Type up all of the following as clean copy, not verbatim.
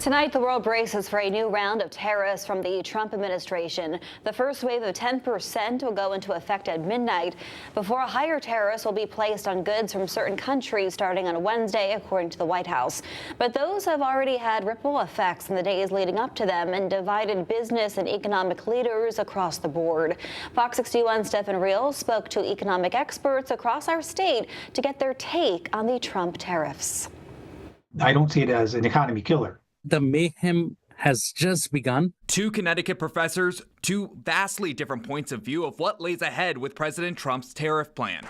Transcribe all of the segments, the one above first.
Tonight, the world braces for a new round of tariffs from the Trump administration. The first wave of 10% will go into effect at midnight before higher tariffs will be placed on goods from certain countries starting on Wednesday, according to the White House. But those have already had ripple effects in the days leading up to them and divided business and economic leaders across the board. Fox 61's Stephen Real spoke to economic experts across our state to get their take on the Trump tariffs. I don't see it as an economy killer. The mayhem has just begun. Two Connecticut professors, two vastly different points of view of what lays ahead with President Trump's tariff plan.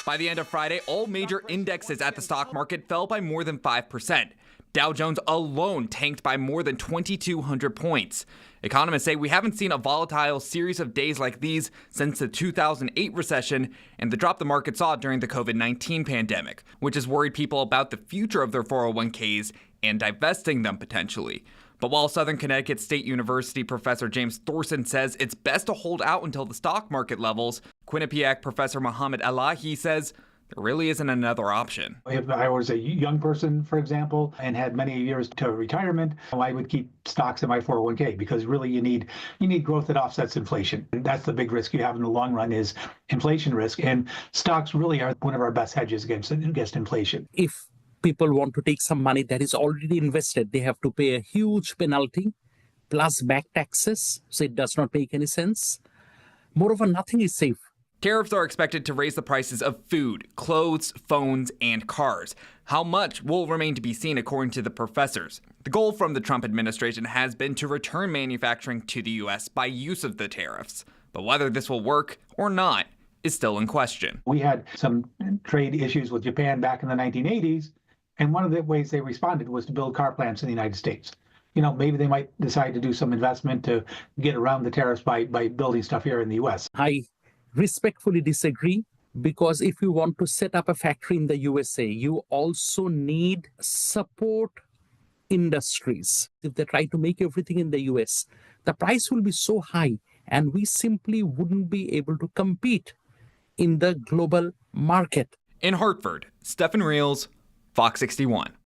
By the end of Friday, all major indexes at the stock market fell by more than 5%. Dow Jones alone tanked by more than 2,200 points. Economists say we haven't seen a volatile series of days like these since the 2008 recession and the drop the market saw during the COVID-19 pandemic, which has worried people about the future of their 401ks and divesting them potentially. But while Southern Connecticut State University professor James Thorson says it's best to hold out until the stock market levels, Quinnipiac professor Mohammed Elahi says there really isn't another option. If I was a young person, for example, and had many years to retirement, I would keep stocks in my 401k because really you need growth that offsets inflation. And that's the big risk you have in the long run is inflation risk. And stocks really are one of our best hedges against inflation. If people want to take some money that is already invested, they have to pay a huge penalty plus back taxes. So it does not make any sense. Moreover, nothing is safe. Tariffs are expected to raise the prices of food, clothes, phones, and cars. How much will remain to be seen, according to the professors. The goal from the Trump administration has been to return manufacturing to the U.S. by use of the tariffs. But whether this will work or not is still in question. We had some trade issues with Japan back in the 1980s, and one of the ways they responded was to build car plants in the United States. Maybe they might decide to do some investment to get around the tariffs by building stuff here in the U.S. I respectfully disagree, because if you want to set up a factory in the USA, you also need support industries. If they try to make everything in the US, the price will be so high and we simply wouldn't be able to compete in the global market. In Hartford, Stephen Reals, Fox 61.